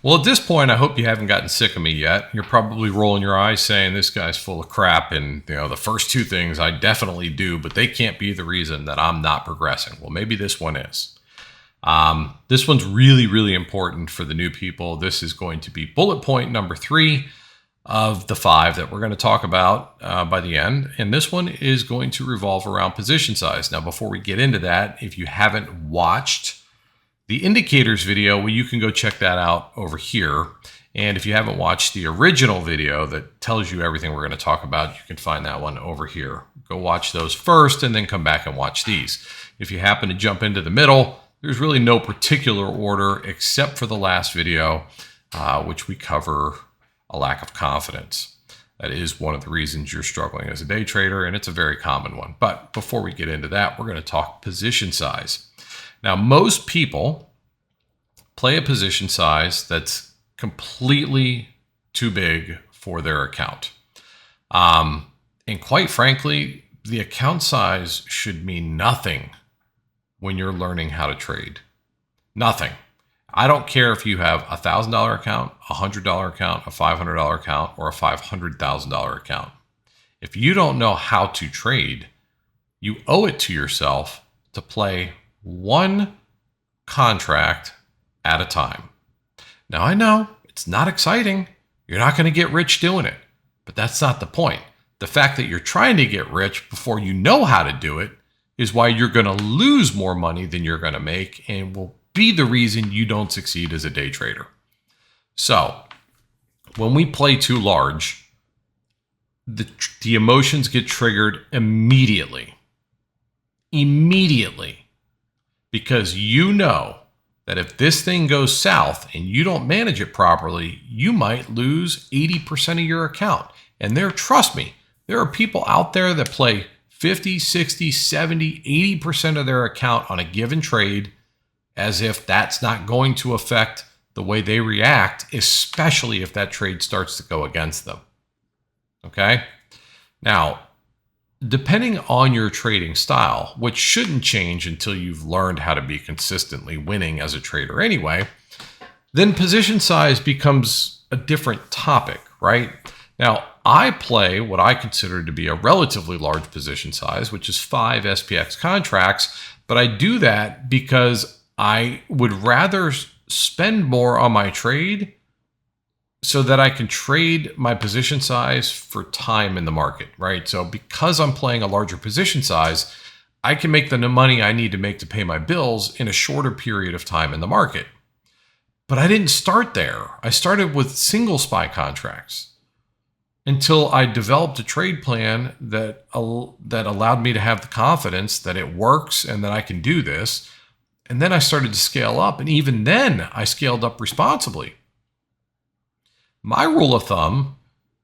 Well, at this point, I hope you haven't gotten sick of me yet. You're probably rolling your eyes saying this guy's full of crap. And, the first two things I definitely do, but they can't be the reason that I'm not progressing. Well, maybe this one is. This one's really, really important for the new people. This is going to be bullet point number 3 of the 5 that we're going to talk about by the end. And this one is going to revolve around position size. Now, before we get into that, if you haven't watched the indicators video, well, you can go check that out over here. And if you haven't watched the original video that tells you everything we're going to talk about, you can find that one over here. Go watch those first and then come back and watch these. If you happen to jump into the middle, there's really no particular order except for the last video, which we cover a lack of confidence. That is one of the reasons you're struggling as a day trader, and it's a very common one. But before we get into that, we're going to talk position size. Now, most people play a position size that's completely too big for their account. And quite frankly, the account size should mean nothing when you're learning how to trade. Nothing. I don't care if you have a $1,000 account, a $100 account, a $500 account, or a $500,000 account. If you don't know how to trade, you owe it to yourself to play one contract at a time. Now, I know it's not exciting. You're not going to get rich doing it, but that's not the point. The fact that you're trying to get rich before you know how to do it is why you're going to lose more money than you're going to make and will be the reason you don't succeed as a day trader. So when we play too large, the emotions get triggered immediately. Because you know that if this thing goes south and you don't manage it properly, you might lose 80% of your account. And trust me, there are people out there that play 50, 60, 70, 80% of their account on a given trade as if that's not going to affect the way they react, especially if that trade starts to go against them. Okay? Now, depending on your trading style, which shouldn't change until you've learned how to be consistently winning as a trader anyway, then position size becomes a different topic, right? Now, I play what I consider to be a relatively large position size, which is 5 SPX contracts, but I do that because I would rather spend more on my trade so that I can trade my position size for time in the market, right? So because I'm playing a larger position size, I can make the money I need to make to pay my bills in a shorter period of time in the market. But I didn't start there. I started with single SPY contracts until I developed a trade plan that allowed me to have the confidence that it works and that I can do this. And then I started to scale up, and even then I scaled up responsibly. My rule of thumb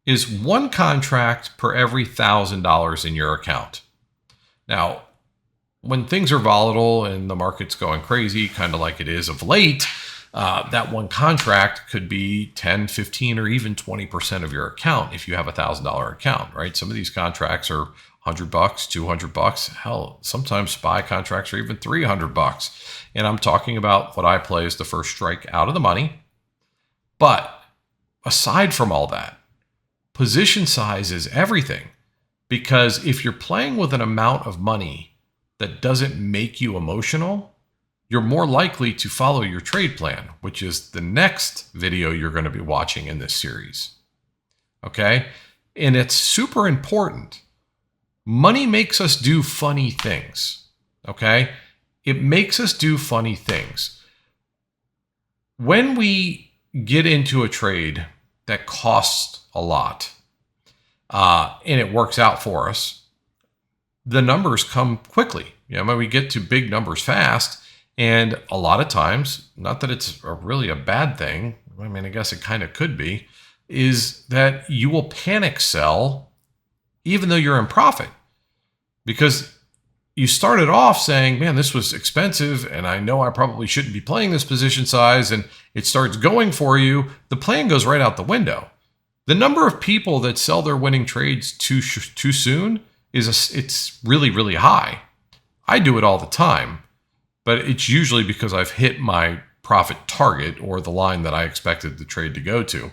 is 1 contract per every $1,000 in your account. Now, when things are volatile and the market's going crazy, kind of like it is of late, that 1 contract could be 10, 15, or even 20% of your account if you have a $1,000 account, right? Some of these contracts are $100, $200. Hell, sometimes SPY contracts are even $300. And I'm talking about what I play as the first strike out of the money. But aside from all that, position size is everything. Because if you're playing with an amount of money that doesn't make you emotional, you're more likely to follow your trade plan, which is the next video you're going to be watching in this series. Okay? And it's super important. Money makes us do funny things. Okay? It makes us do funny things. When we get into a trade that costs a lot, and it works out for us, the numbers come quickly. When we get to big numbers fast, and a lot of times, not that it's really a bad thing, I mean, I guess it kind of could be, is that you will panic sell even though you're in profit. Because you started off saying, man, this was expensive, and I know I probably shouldn't be playing this position size, and it starts going for you. The plan goes right out the window. The number of people that sell their winning trades too soon it's really, really high. I do it all the time, but it's usually because I've hit my profit target or the line that I expected the trade to go to.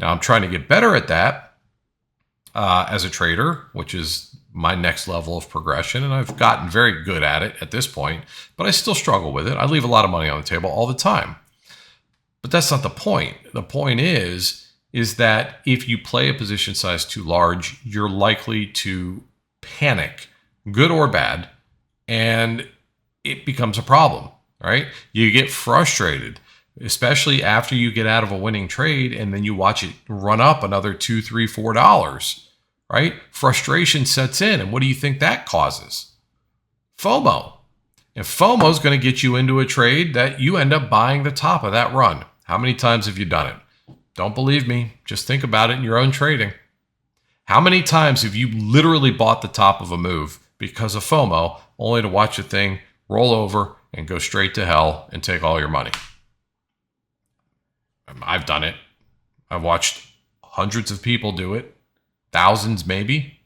Now I'm trying to get better at that as a trader, which is my next level of progression. And I've gotten very good at it at this point, but I still struggle with it. I leave a lot of money on the table all the time. But that's not the point. The point is that if you play a position size too large, you're likely to panic, good or bad, and it becomes a problem, right? You get frustrated, especially after you get out of a winning trade and then you watch it run up another $2, $3, $4, right? Frustration sets in. And what do you think that causes? FOMO. And FOMO is going to get you into a trade that you end up buying the top of that run. How many times have you done it? Don't believe me. Just think about it in your own trading. How many times have you literally bought the top of a move because of FOMO, only to watch the thing roll over and go straight to hell and take all your money? I've done it. I've watched hundreds of people do it, thousands maybe.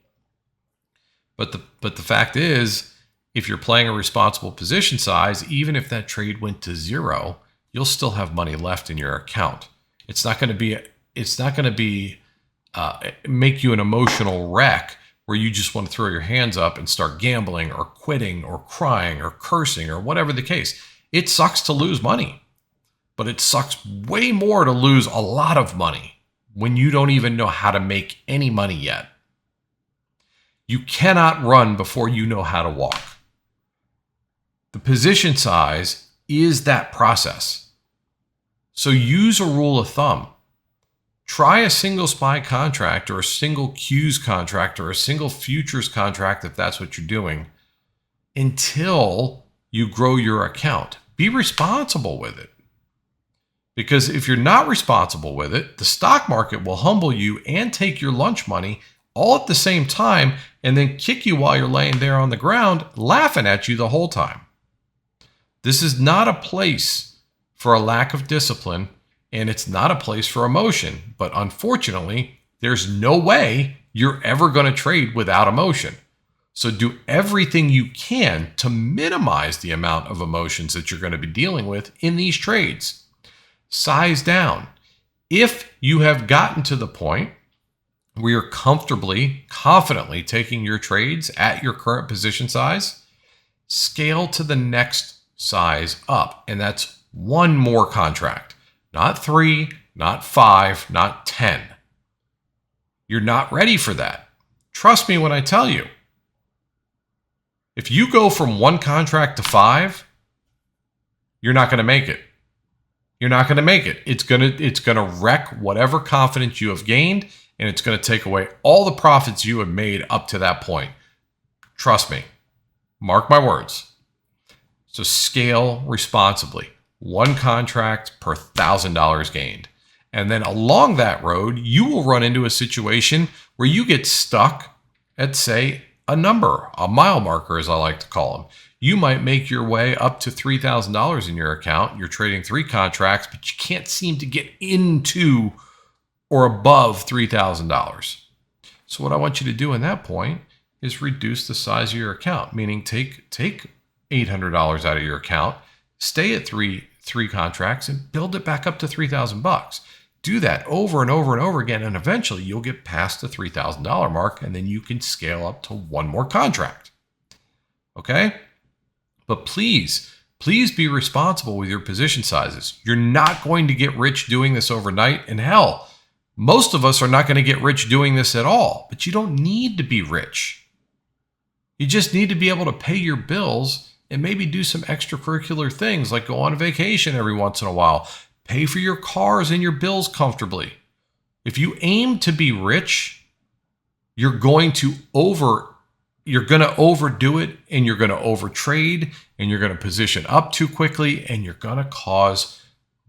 But the fact is, if you're playing a responsible position size, even if that trade went to zero, you'll still have money left in your account. It's not going to be make you an emotional wreck where you just want to throw your hands up and start gambling or quitting or crying or cursing or whatever the case. It sucks to lose money, but it sucks way more to lose a lot of money when you don't even know how to make any money yet. You cannot run before you know how to walk. The position size is that process. So use a rule of thumb. Try a single SPY contract or a single Qs contract or a single futures contract if that's what you're doing until you grow your account. Be responsible with it. Because if you're not responsible with it, the stock market will humble you and take your lunch money all at the same time and then kick you while you're laying there on the ground, laughing at you the whole time. This is not a place for a lack of discipline, and it's not a place for emotion. But unfortunately, there's no way you're ever going to trade without emotion. So do everything you can to minimize the amount of emotions that you're going to be dealing with in these trades. Size down. If you have gotten to the point where you're comfortably, confidently taking your trades at your current position size, scale to the next size up. And that's one more contract, not 3, not 5, not 10. You're not ready for that. Trust me when I tell you. If you go from one contract to 5, you're not going to make it. You're not going to make it. It's going to wreck whatever confidence you have gained, and it's going to take away all the profits you have made up to that point. Trust me. Mark my words. So scale responsibly. One contract per $1,000 gained. And then along that road, you will run into a situation where you get stuck at, say, a number, a mile marker, as I like to call them. You might make your way up to $3,000 in your account. You're trading 3 contracts, but you can't seem to get into or above $3,000. So what I want you to do in that point is reduce the size of your account, meaning take $800 out of your account, stay at three contracts, and build it back up to $3,000. Do that over and over and over again, and eventually you'll get past the $3,000 mark, and then you can scale up to one more contract. Okay? But please be responsible with your position sizes. You're not going to get rich doing this overnight, and hell, most of us are not going to get rich doing this at all. But you don't need to be rich. You just need to be able to pay your bills and maybe do some extracurricular things like go on a vacation every once in a while. Pay for your cars and your bills comfortably. If you aim to be rich, you're going to overdo it, and you're going to overtrade, and you're going to position up too quickly, and you're going to cause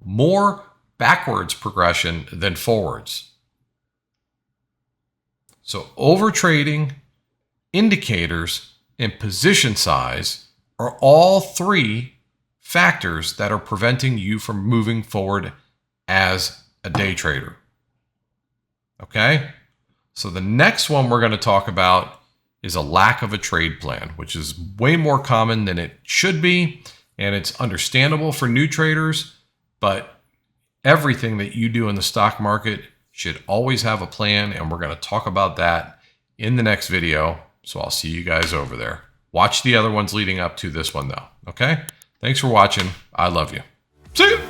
more backwards progression than forwards. So overtrading, indicators, and position size are all 3 factors that are preventing you from moving forward as a day trader. Okay? So the next one we're going to talk about is a lack of a trade plan, which is way more common than it should be, and it's understandable for new traders, But everything that you do in the stock market should always have a plan, and we're going to talk about that in the next video. So I'll see you guys over there. Watch the other ones leading up to this one though, okay? Thanks for watching. I love you. See you.